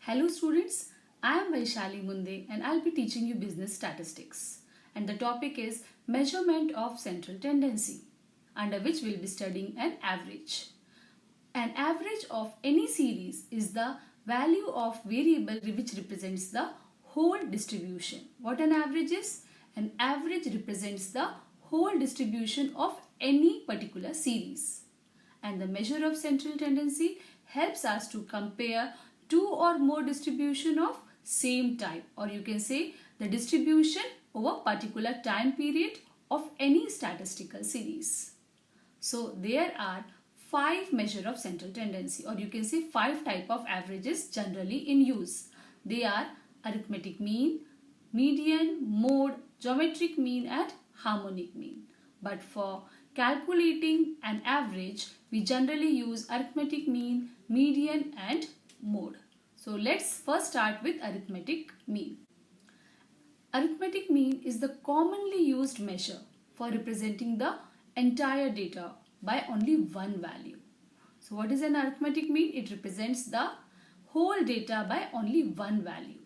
Hello students, I am Vaishali Munde and I'll be teaching you business statistics. And the topic is measurement of central tendency, under which we'll be studying an average. An average of any series is the value of variable which represents the whole distribution. What an average is? An average represents the whole distribution of any particular series. And the measure of central tendency helps us to compare two or more distribution of same type, or you can say the distribution over particular time period of any statistical series. So there are 5 measure of central tendency, or you can say 5 type of averages generally in use. They are arithmetic mean, median, mode, geometric mean and harmonic mean. But for calculating an average, we generally use arithmetic mean, median and mode. So let's first start with arithmetic mean. Arithmetic mean is the commonly used measure for representing the entire data by only one value. So what is an arithmetic mean? It represents the whole data by only one value.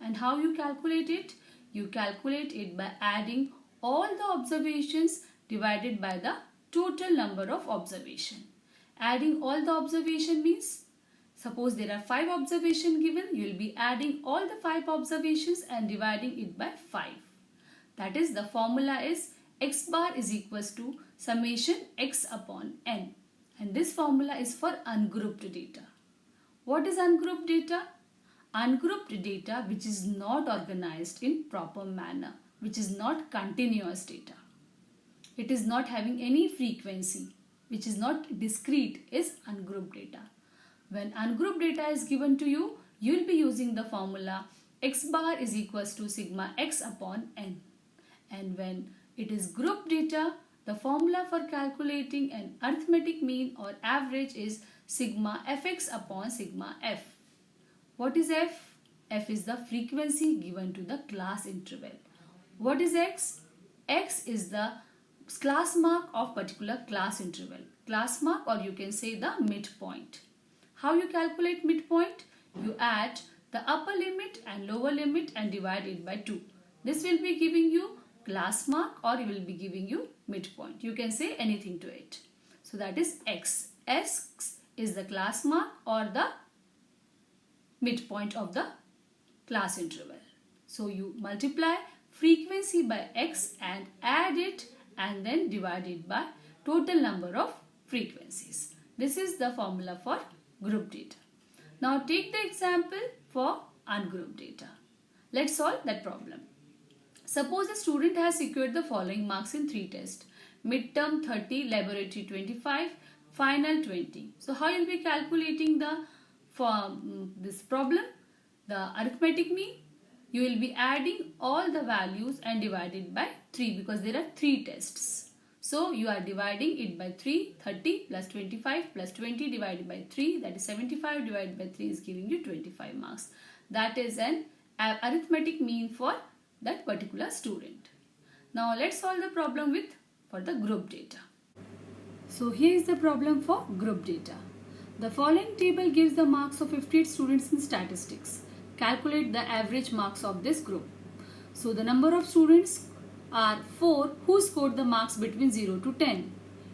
And how you calculate it? You calculate it by adding all the observations divided by the total number of observation. Adding all the observation means, suppose there are 5 observations given, you will be adding all the 5 observations and dividing it by 5. That is, the formula is x bar is equals to summation x upon n. And this formula is for ungrouped data. What is ungrouped data? Ungrouped data which is not organized in proper manner, which is not continuous data. It is not having any frequency, which is not discrete, is ungrouped data. When ungrouped data is given to you, you will be using the formula x bar is equals to sigma x upon n. And when it is grouped data, the formula for calculating an arithmetic mean or average is sigma fx upon sigma f. What is f? F is the frequency given to the class interval. What is x? X is the class mark of particular class interval. Class mark, or you can say the midpoint. How you calculate midpoint? You add the upper limit and lower limit and divide it by 2. This will be giving you class mark, or it will be giving you midpoint. You can say anything to it. So that is x. X is the class mark or the midpoint of the class interval. So you multiply frequency by x and add it and then divide it by total number of frequencies. This is the formula for group data. Now take the example for ungrouped data. Let's solve that problem. Suppose a student has secured the following marks in 3 tests. Midterm 30, laboratory 25, final 20. So how you will be calculating this problem? The arithmetic mean, you will be adding all the values and divide it by 3 because there are 3 tests. So you are dividing it by 3, 30 plus 25 plus 20 divided by 3, that is 75 divided by 3 is giving you 25 marks. That is an arithmetic mean for that particular student. Now let's solve the problem for the group data. So here is the problem for group data. The following table gives the marks of 58 students in statistics. Calculate the average marks of this group. So the number of students are 4 who scored the marks between 0 to 10.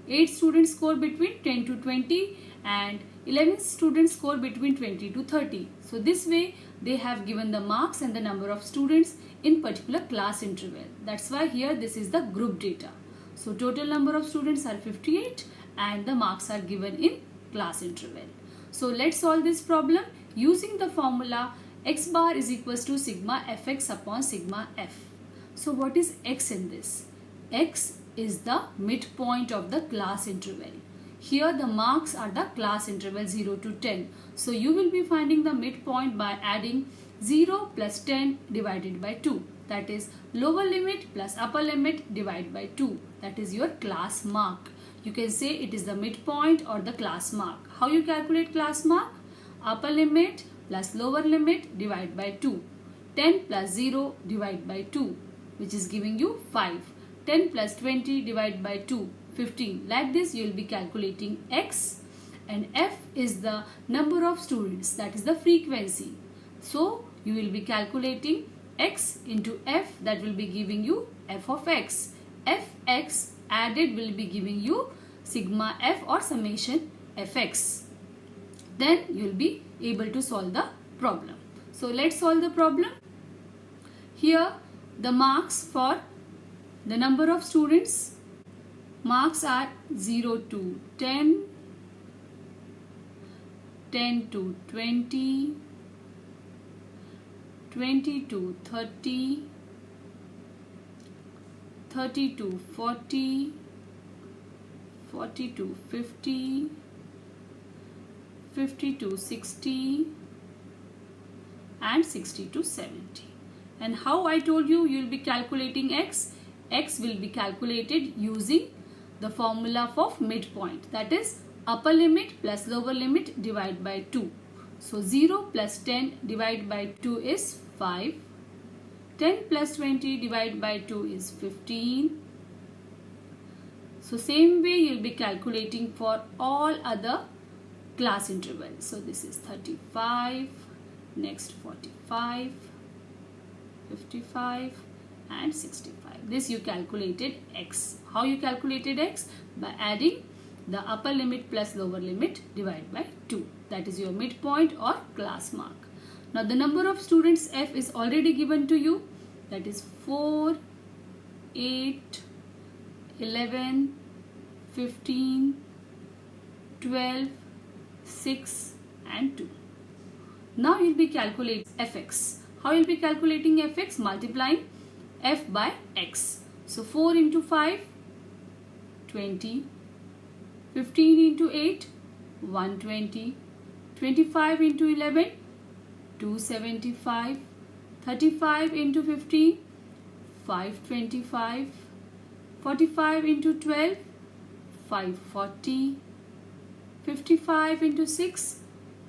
8 students score between 10 to 20 and 11 students score between 20 to 30. So this way they have given the marks and the number of students in particular class interval. That's why here this is the group data. So total number of students are 58 and the marks are given in class interval. So let's solve this problem using the formula x bar is equals to sigma fx upon sigma f. So what is x in this? X is the midpoint of the class interval. Here the marks are the class interval 0 to 10. So you will be finding the midpoint by adding 0 plus 10 divided by 2. That is lower limit plus upper limit divided by 2. That is your class mark. You can say it is the midpoint or the class mark. How you calculate class mark? Upper limit plus lower limit divided by 2. 10 plus 0 divided by 2, which is giving you 5. 10 plus 20 divided by 2, 15. Like this you will be calculating x, and f is the number of students, that is the frequency. So you will be calculating x into f, that will be giving you f of x. Fx added will be giving you sigma f or summation fx. Then you will be able to solve the problem. So let's solve the problem. Here the marks for the number of students, marks are 0 to 10, 10 to 20, 20 to 30, 30 to 40, 40 to 50, 50 to 60 and 60 to 70. And how I told you, you will be calculating x. X will be calculated using the formula of midpoint, that is upper limit plus lower limit divided by 2. So 0 plus 10 divided by 2 is 5. 10 plus 20 divided by 2 is 15. So same way you will be calculating for all other class intervals. So this is 35, next 45, 55 and 65. This you calculated x. How you calculated x? By adding the upper limit plus lower limit divided by 2. That is your midpoint or class mark. Now the number of students f is already given to you. That is 4, 8, 11, 15, 12, 6 and 2. Now you will be calculating fx. How you will be calculating fx? Multiplying f by x. So 4 into 5, 20, 15 into 8, 120, 25 into 11, 275, 35 into 15, 525, 45 into 12, 540, 55 into 6,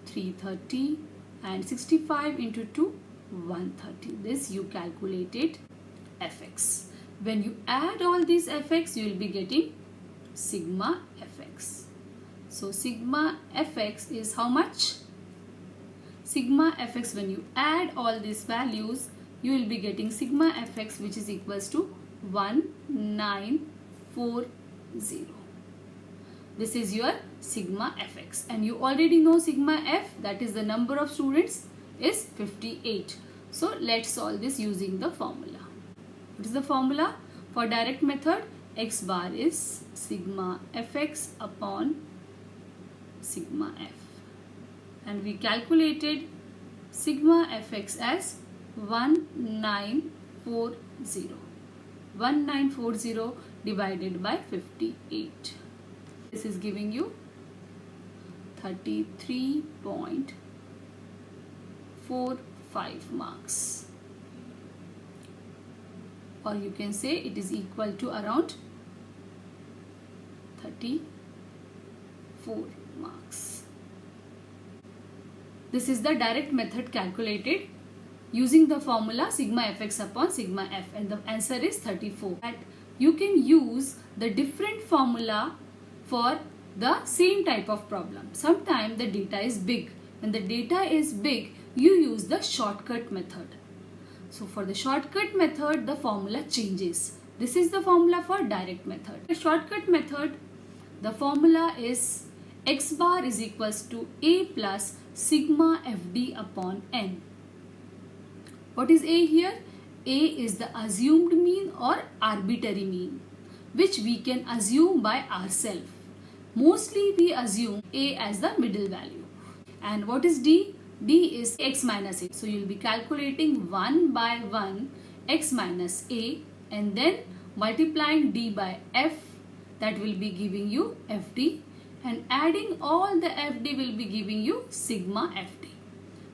330 and 65 into 2, 130. This you calculated fx. When you add all these fx, you will be getting sigma fx. So sigma fx is how much? Sigma fx, when you add all these values, you will be getting sigma fx, which is equals to 1940. This is your sigma fx, and you already know sigma f, that is the number of students, is 58. So let's solve this using the formula. What is the formula? For direct method, x bar is sigma fx upon sigma f, and we calculated sigma fx as 1940. 1940 divided by 58. This is giving you 33.45 marks, or you can say it is equal to around 34 marks. This is the direct method calculated using the formula sigma fx upon sigma f, and the answer is 34. And you can use the different formula for the same type of problem. Sometimes the data is big. When the data is big, you use the shortcut method. So for the shortcut method, the formula changes. This is the formula for direct method. The shortcut method, the formula is x bar is equals to a plus sigma fd upon n. What is a here? A is the assumed mean or arbitrary mean, which we can assume by ourselves. Mostly we assume a as the middle value. And what is d? D is x minus a. So you will be calculating 1 by 1 x minus a, and then multiplying d by f, that will be giving you fd, and adding all the fd will be giving you sigma fd.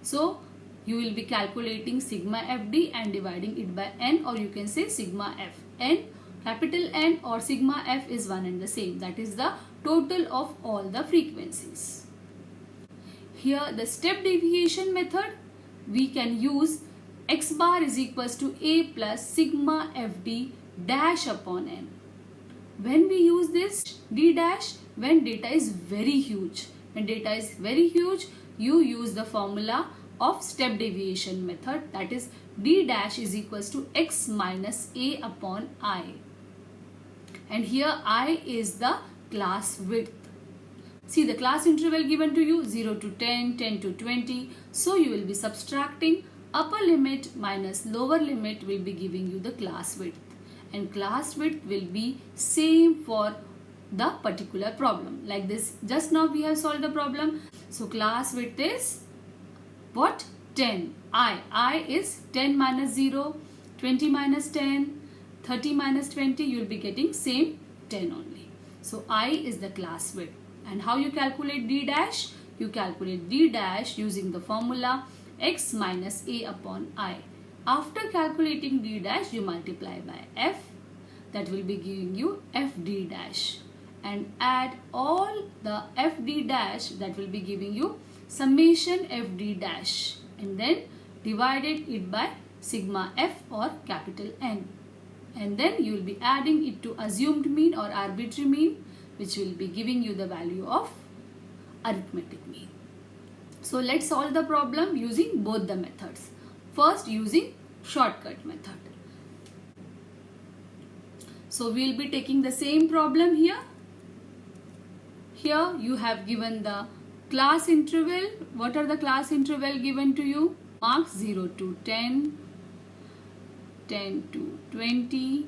So you will be calculating sigma fd and dividing it by n, or you can say sigma f. N, capital N or sigma f is one and the same. That is the total of all the frequencies. Here the step deviation method, we can use x bar is equals to a plus sigma fd dash upon n. When we use this d dash, when data is very huge. When data is very huge, you use the formula of step deviation method, that is d dash is equals to x minus a upon I. And here I is the class width. See the class interval given to you 0 to 10, 10 to 20. So you will be subtracting upper limit minus lower limit will be giving you the class width. And class width will be same for the particular problem. Like this, just now we have solved the problem. So class width is what? 10. I is 10 minus 0, 20 minus 10, 30 minus 20. You will be getting same 10 only. So I is the class width. And how you calculate d dash? You calculate d dash using the formula x minus a upon I. After calculating d dash, you multiply by f. That will be giving you fd dash. And add all the fd dash, that will be giving you summation fd dash. And then divided it by sigma f or capital N. And then you will be adding it to assumed mean or arbitrary mean, which will be giving you the value of arithmetic mean. So let's solve the problem using both the methods. First, using shortcut method. So we will be taking the same problem here. Here you have given the class interval. What are the class interval given to you? Marks 0 to 10, 10 to 20.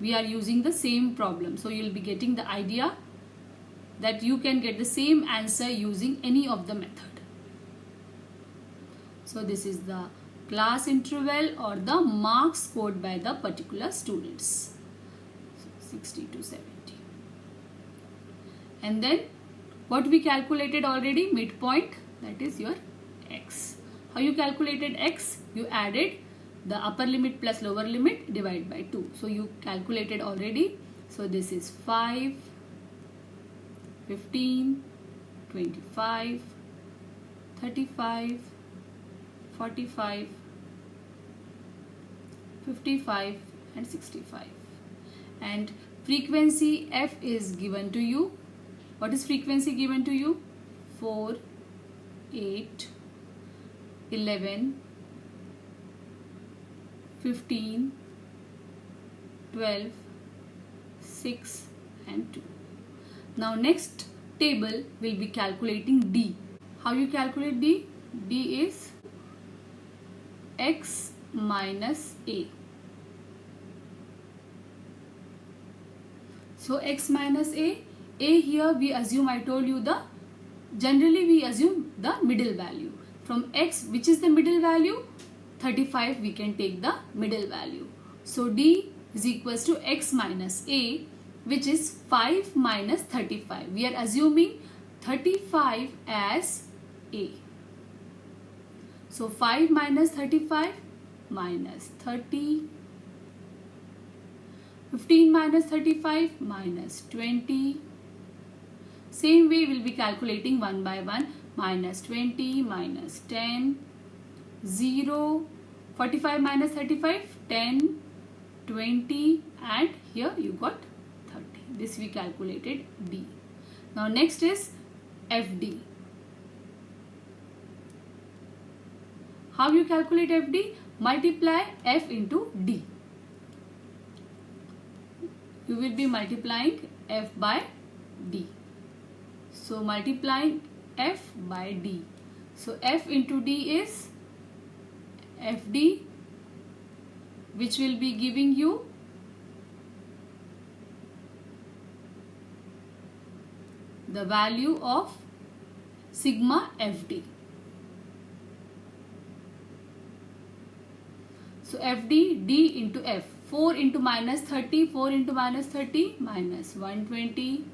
We are using the same problem. So you will be getting the idea that you can get the same answer using any of the method. So this is the class interval or the marks scored by the particular students. So 60 to 70. And then what we calculated already, midpoint, that is your x. How you calculated x? You added the upper limit plus lower limit, divide by 2. So you calculated already. So this is 5, 15, 25, 35, 45, 55 and 65. And frequency f is given to you. What is frequency given to you? 4, 8, 11, 15, 12, 6 and 2. Now next table will be calculating D. How you calculate D? D is x minus a. So x minus a here we assume, I told you generally we assume the middle value. From x, which is the middle value? 35, we can take the middle value. So D is equals to x minus a, which is 5 minus 35. We are assuming 35 as a. So 5 minus 35 minus 30. 15 minus 35 minus 20. Same way we will be calculating one by one. Minus 20 minus 10. 0. 45 minus 35, 10, 20 and here you got 30. This we calculated D. Now next is FD. How you calculate FD? Multiply F into D. You will be multiplying F by D. So multiplying F by D. So F into D is FD, which will be giving you the value of sigma FD. So FD, D into F. 4 into minus 30, 4 into minus 30, minus 120.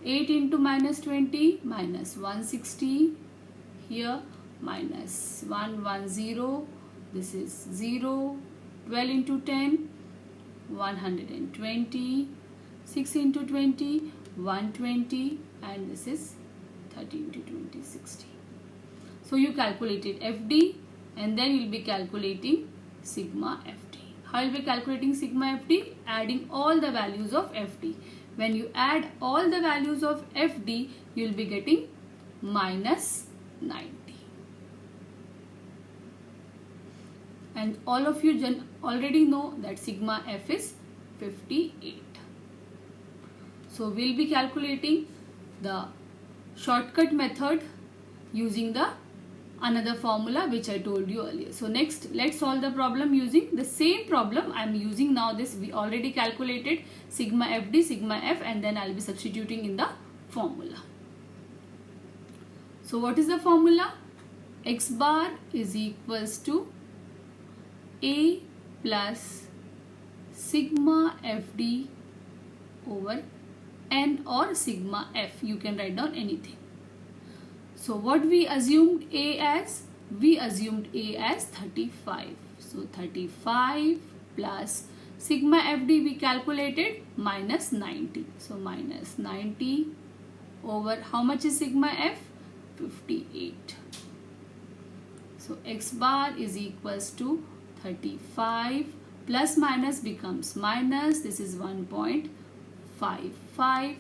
8 into minus 20, minus 160. Here, minus 110. This is 0. 12 into 10, 120. 6 into 20, 120. And this is 30 into 20, 60. So you calculated FD and then you will be calculating sigma FD. How will be calculating sigma FD? Adding all the values of FD. When you add all the values of FD, you will be getting minus 90. and all of you already know that sigma f is 58. So we'll be calculating the shortcut method using the another formula which I told you earlier. So next, let's solve the problem using the same problem. I'm using now this, we already calculated sigma fd, sigma f, and then I'll be substituting in the formula. So what is the formula? X bar is equals to A plus sigma fd over n or sigma f. You can write down anything. So what we assumed A as? We assumed A as 35. So 35 plus sigma fd we calculated minus 90. So minus 90 over how much is sigma f? 58. So X bar is equals to 35 plus minus becomes minus. This is 1.55.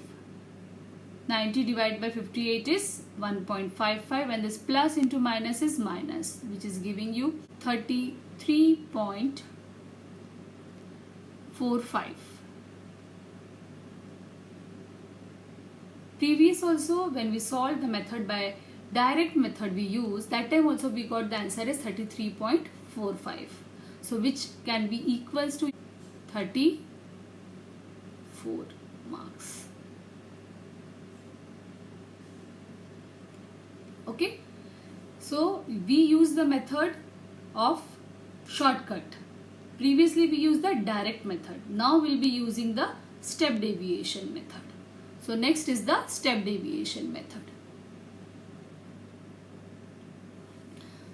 90 divided by 58 is 1.55, and this plus into minus is minus, which is giving you 33.45. Previous also, when we solved the method by direct method we use, that time also we got the answer is 33.45. So which can be equals to 34 marks. Okay, so we use the method of shortcut. Previously we used the direct method. Now we'll be using the step deviation method. So next is the step deviation method.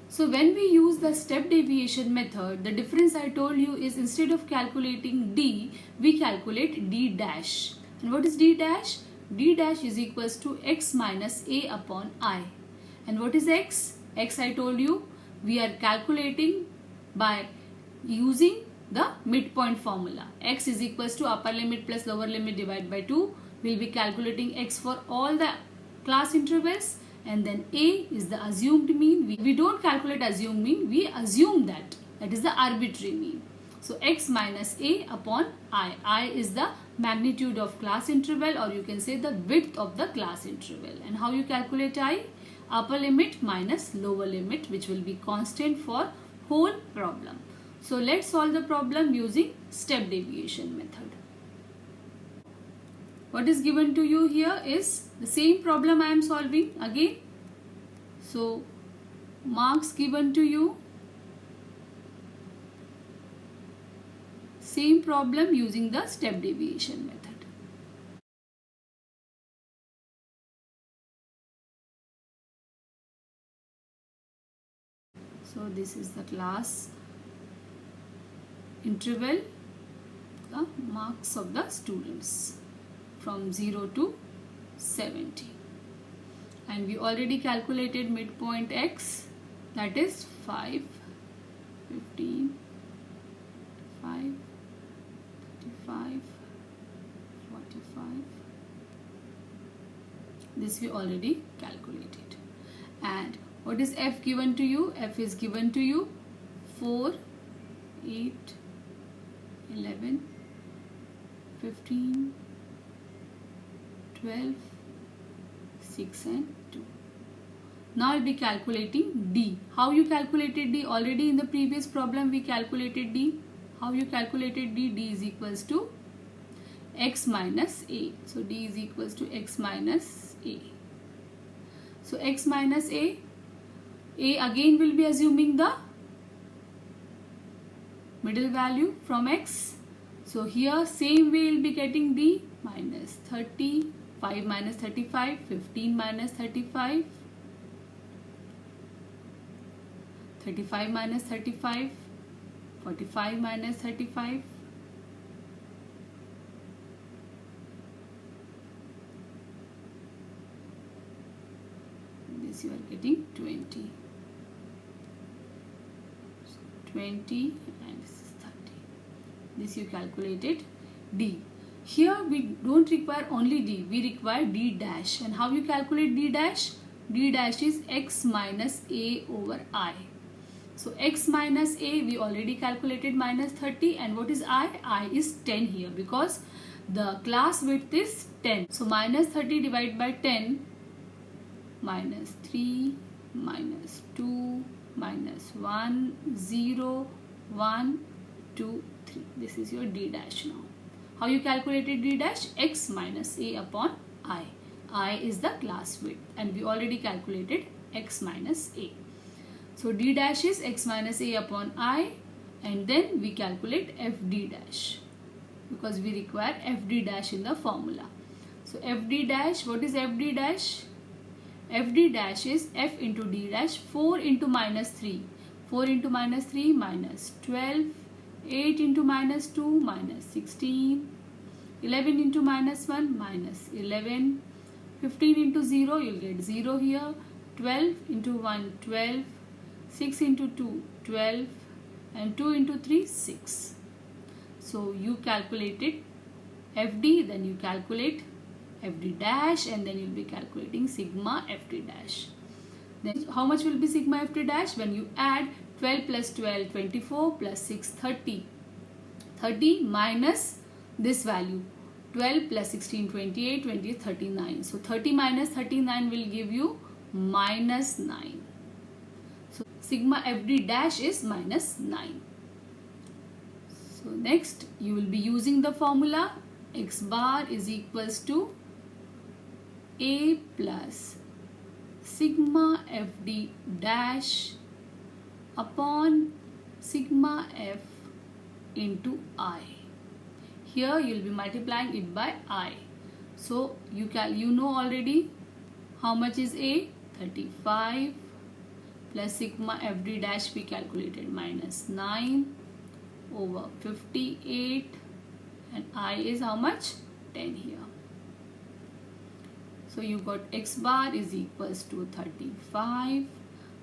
So when we use the step deviation method, the difference I told you is instead of calculating d, we calculate d dash. And what is d dash? D dash is equals to x minus a upon I. And what is x? X I told you we are calculating by using the midpoint formula. X is equals to upper limit plus lower limit divided by 2. We'll be calculating x for all the class intervals, and then a is the assumed mean. We don't calculate assumed mean, we assume that is the arbitrary mean. So x minus a upon I. I is the magnitude of class interval, or you can say the width of the class interval. And how you calculate I? Upper limit minus lower limit, which will be constant for whole problem. So let's solve the problem using step deviation method. What is given to you here is the same problem I am solving again. So marks given to you, same problem using the step deviation method. So this is the class interval, the marks of the students from 0 to 70. And we already calculated midpoint x, that is 5, 15, 5, 35, 45. This we already calculated. And what is f given to you? F is given to you 4, 8, 11, 15, 12, 6 and 2. Now I'll be calculating d. How you calculated d? Already in the previous problem we calculated d. How you calculated d? D is equals to x minus a. So d is equals to x minus a. So x minus a again will be assuming the middle value from x. So here same way we'll be getting d minus 30, 5 minus 35, 15 minus 35, 35 minus 35, 45 minus 35, this you are getting 20. 20 and this is 30. This you calculated d. Here we don't require only d, we require d dash. And how you calculate d dash? D dash is x minus a over I. So x minus a, we already calculated minus 30, and what is I? I is 10 here because the class width is 10. So minus 30 divided by 10, minus 3, minus 2, minus 1, 0, 1, 2, 3. This is your d dash now. How you calculated d dash? X minus a upon I. I is the class width, and we already calculated x minus a. So d dash is x minus a upon I, and then we calculate f d dash because we require f d dash in the formula. So f d dash, what is f d dash? F d dash is f into d dash, 4 into minus 3. 4 into minus 3 minus 12, 8 into minus 2 minus 16, 11 into minus 1 minus 11, 15 into 0, you'll get 0 here, 12 into 1, 12, 6 into 2, 12, and 2 into 3, 6. So you calculated FD, then you calculate FD dash, and then you'll be calculating sigma FD dash. Then how much will be sigma FD dash? When you add 12 plus 12, 24, plus 6, 30. 30 minus this value. 12 plus 16, 28, 20, 39. So 30 minus 39 will give you minus 9. So sigma FD dash is minus 9. So next you will be using the formula x bar is equals to a plus sigma FD dash upon sigma f into I. Here you will be multiplying it by I. So you know already how much is A? 35 plus sigma FD dash we calculated minus 9 over 58, and I is how much? 10 here. So you got x bar is equals to 35,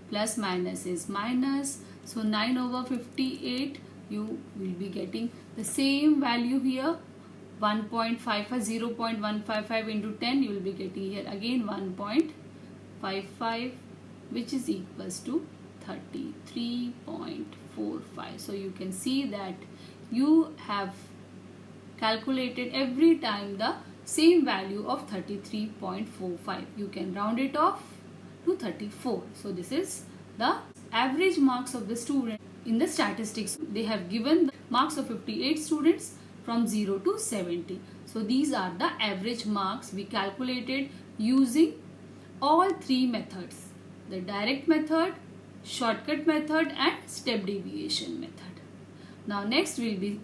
plus minus is minus. So 9 over 58, you will be getting the same value here, 1.55, 0.155 into 10, you will be getting here again 1.55, which is equals to 33.45. So you can see that you have calculated every time the same value of 33.45. You can round it off to 34. So this is the average marks of the student. In the statistics, they have given the marks of 58 students from 0 to 70. So these are the average marks we calculated using all three methods: the direct method, shortcut method, and step deviation method. Now next we will be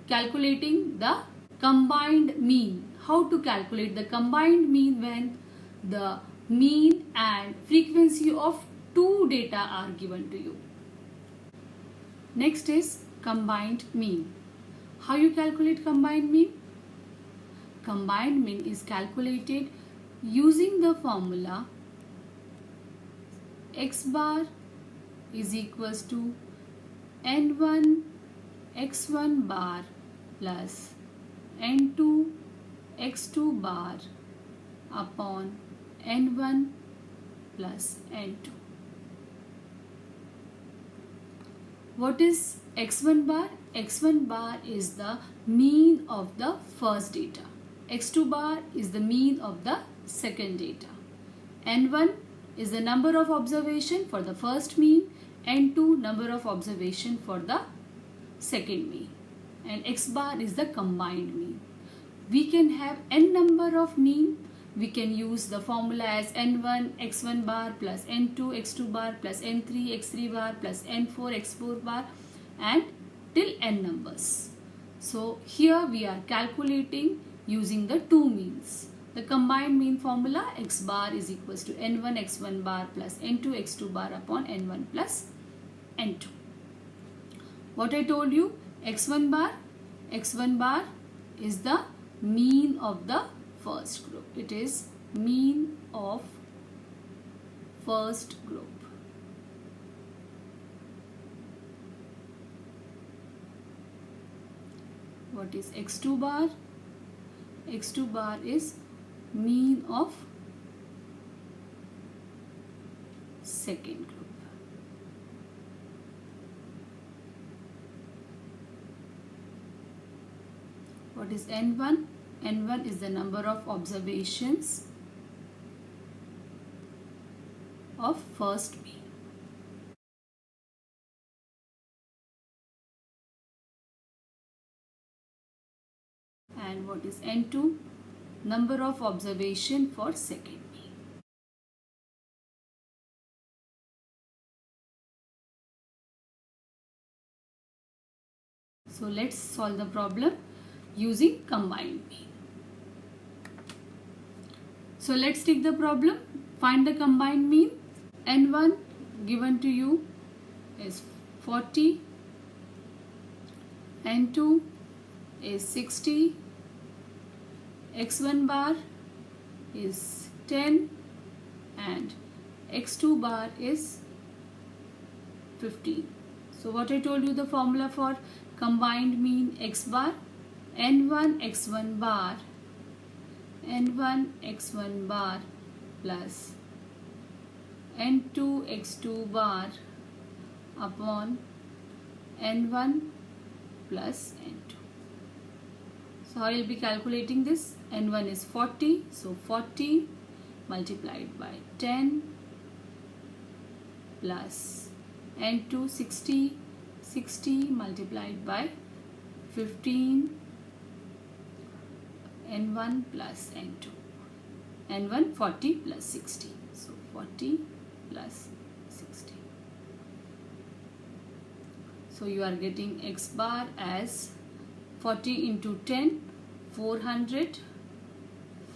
calculating the combined mean. How to calculate the combined mean when the mean and frequency of two data are given to you. Next is combined mean. How you calculate combined mean? Combined mean is calculated using the formula x bar is equals to n1 x1 bar plus n2 x2 bar upon n1 plus n2. What is x1 bar? x1 bar is the mean of the first data. x2 bar is the mean of the second data. n1 is the number of observation for the first mean, n2 number of observation for the second mean, and x bar is the combined mean. We can have n number of mean. We can use the formula as n1 x1 bar plus n2 x2 bar plus n3 x3 bar plus n4 x4 bar and till n numbers. So here we are calculating using the two means. The combined mean formula x bar is equals to n1 x1 bar plus n2 x2 bar upon n1 plus n2. What I told you, x1 bar is the mean of the first group. It is mean of first group. What is x2 bar? x2 bar is mean of second group. what is N1? N1 is the number of observations of first mean. And what is N2? Number of observation for second mean. So let's solve the problem using combined mean. So let's take the problem. Find the combined mean. N1 given to you is 40. N2 is 60. X1 bar is 10 and X2 bar is 15. So what I told you, the formula for combined mean X bar, N1 X1 bar, N1 X1 bar plus N2 X2 bar upon N1 plus N2. So how you'll be calculating this? N1 is 40, so 40 multiplied by 10 plus N2 60, 60 multiplied by 15, N1 plus N2. N1 40 plus 60, so 40 plus 60. So you are getting X bar as 40 into 10, 400,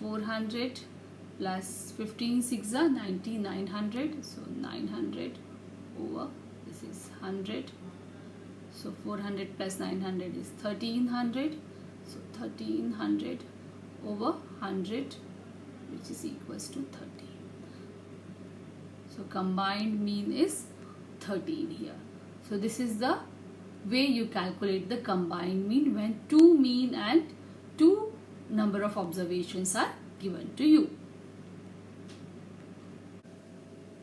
400 plus 15 6 are 90, 900, so 900 over, this is 100, so 400 plus 900 is 1300, so 1300 over 100, which is equals to 30. So combined mean is 13 here. So this is the way you calculate the combined mean when two mean and two number of observations are given to you.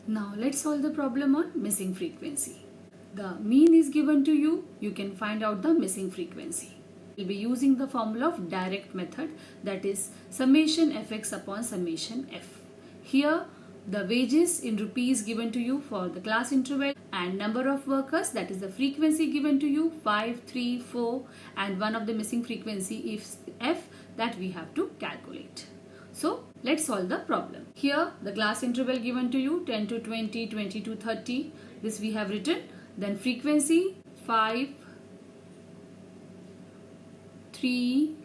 Now let's solve the problem on missing frequency. The mean is given to you. You can find out the missing frequency. We'll be using the formula of direct method, that is summation fx upon summation f. Here the wages in rupees given to you for the class interval and number of workers, that is the frequency given to you 5, 3, 4 and one of the missing frequency is f, that we have to calculate. So let's solve the problem. Here the class interval given to you 10 to 20, 20 to 30, this we have written. Then frequency 5, 3,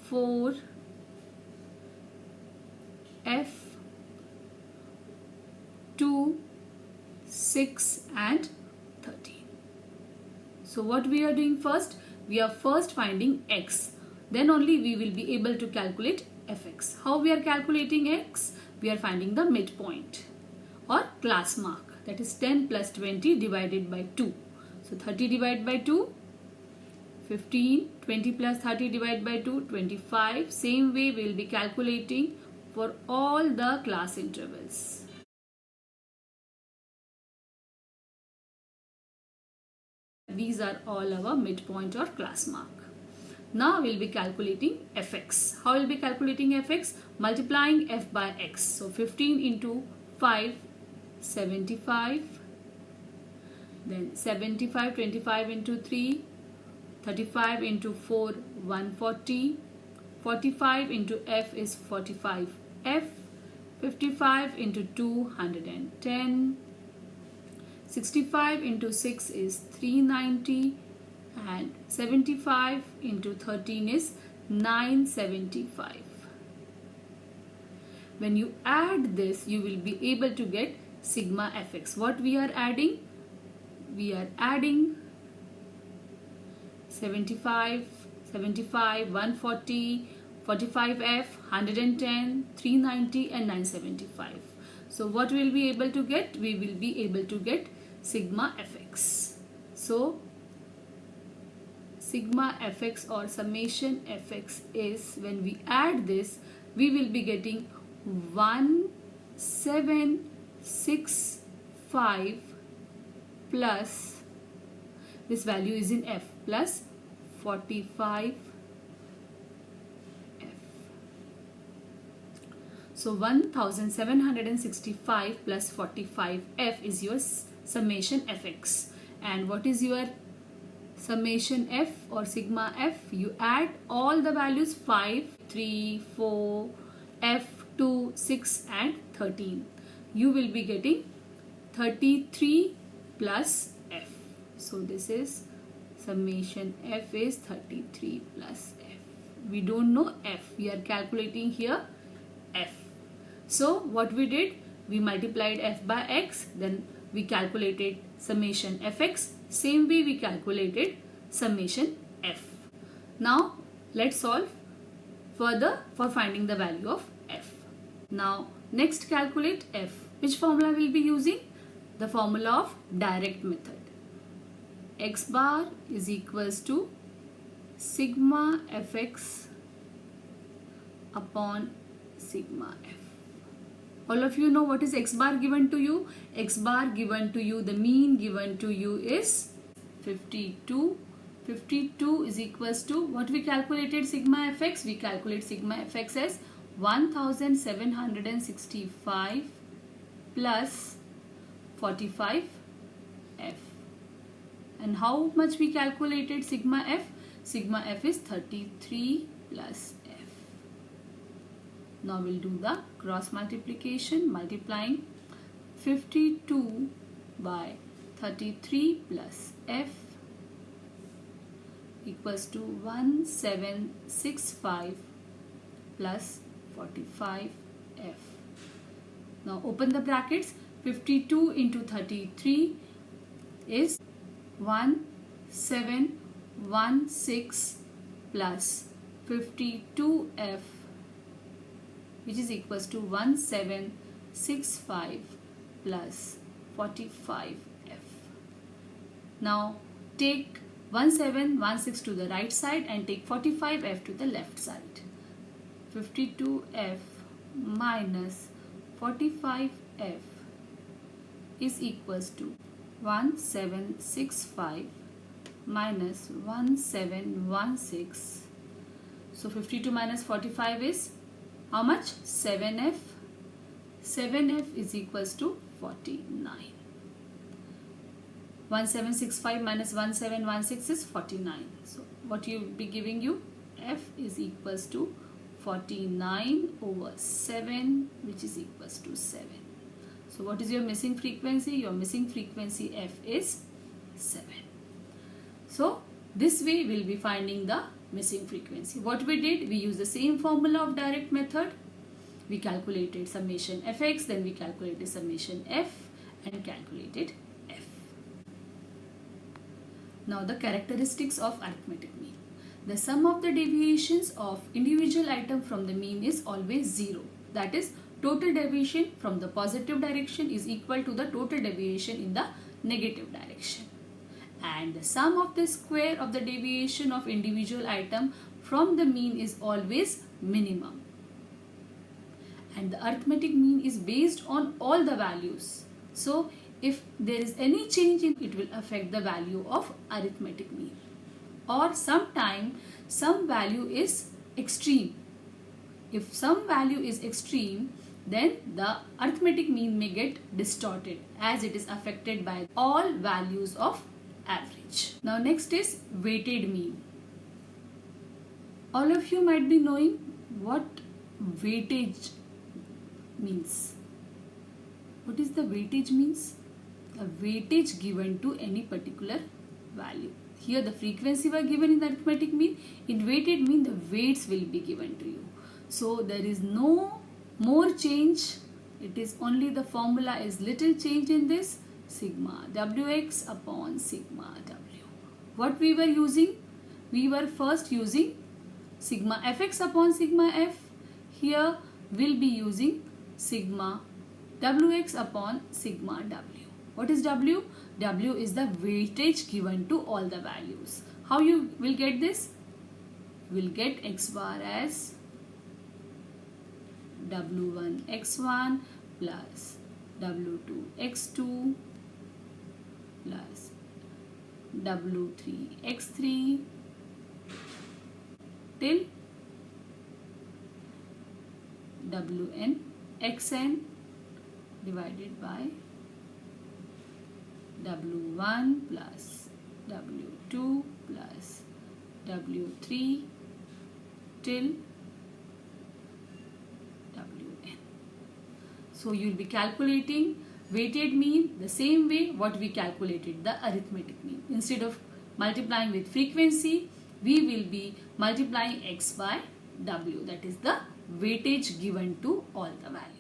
4, f, 2, 6 and 13. So what we are doing first? We are first finding x. Then only we will be able to calculate fx. How we are calculating x? We are finding the midpoint or class mark. That is 10 plus 20 divided by 2. So 30 divided by 2, 15, 20 plus 30 divided by 2, 25. Same way we will be calculating for all the class intervals. These are all our midpoint or class mark. Now we will be calculating fx. How will be calculating fx? Multiplying f by x. So 15 into 5, 75. Then 75, 25 into 3, 35 into 4, 140. 45 into f is 45f. 55 into 2, 110. 65 into 6 is 390 and 75 into 13 is 975. When you add this, you will be able to get sigma fx. What we are adding? We are adding 75, 140, 45f, 110, 390 and 975. So what we will be able to get? We will be able to get sigma fx. So sigma fx or summation fx is, when we add this, we will be getting 1765 plus, this value is in f, plus 45 So 1765 plus 45f is your summation fx. And what is your summation f or sigma f? You add all the values 5, 3, 4, f, 2, 6 and 13. You will be getting 33 plus f. So this is summation f is 33 plus f. We don't know f. We are calculating here f. So what we did? We multiplied f by x. Then we calculated summation fx. Same way we calculated summation f. Now let's solve further for finding the value of f. Now next calculate f. Which formula we'll be using? The formula of direct method. X bar is equals to sigma fx upon sigma f. All of you know what is x bar given to you? X bar given to you, the mean given to you is 52. 52 is equals to what we calculated sigma fx? We calculate sigma fx as 1765 plus 45 f. And how much we calculated sigma f? Sigma f is 33 plus f. Now we'll do the cross multiplication, multiplying 52 by 33 plus f equals to 1765 plus 45 f. Now open the brackets. 52 into 33 is 1716 plus 52f, which is equals to 1765 plus 45f. Now take 1716 to the right side and take 45f to the left side. 52f minus 45f is equals to 1765 minus 1716. So 52 minus 45 is how much? 7f. 7f is equals to 49. 1765 minus 1716 is 49. So what you will be giving you? F is equals to 49 over 7, which is equals to 7. So what is your missing frequency? Your missing frequency f is 7. So this way we will be finding the missing frequency. What we did? We used the same formula of direct method. We calculated summation fx, then we calculated summation f and calculated f. Now the characteristics of arithmetic mean. The sum of the deviations of individual item from the mean is always 0. That is, total deviation from the positive direction is equal to the total deviation in the negative direction. And the sum of the square of the deviation of individual item from the mean is always minimum. And the arithmetic mean is based on all the values. So if there is any change in it will affect the value of arithmetic mean. Or sometime some value is extreme. If some value is extreme, then the arithmetic mean may get distorted as it is affected by all values of average. Now next is weighted mean. All of you might be knowing what weightage means. What is the weightage means? A weightage given to any particular value. Here the frequency were given in the arithmetic mean. In weighted mean the weights will be given to you. So there is no more change. It is only the formula is little change in this. Sigma wx upon sigma w. What we were using? We were first using sigma fx upon sigma f. Here we'll be using sigma wx upon sigma w. What is w? W is the weightage given to all the values. How you will get this? You will get x bar as w1 x1 plus w2 x2 plus w3 x3 till wn xn divided by w1 plus w2 plus w3 till wn. So you will be calculating weighted mean the same way what we calculated the arithmetic mean. Instead of multiplying with frequency, we will be multiplying x by w, that is the weightage given to all the values.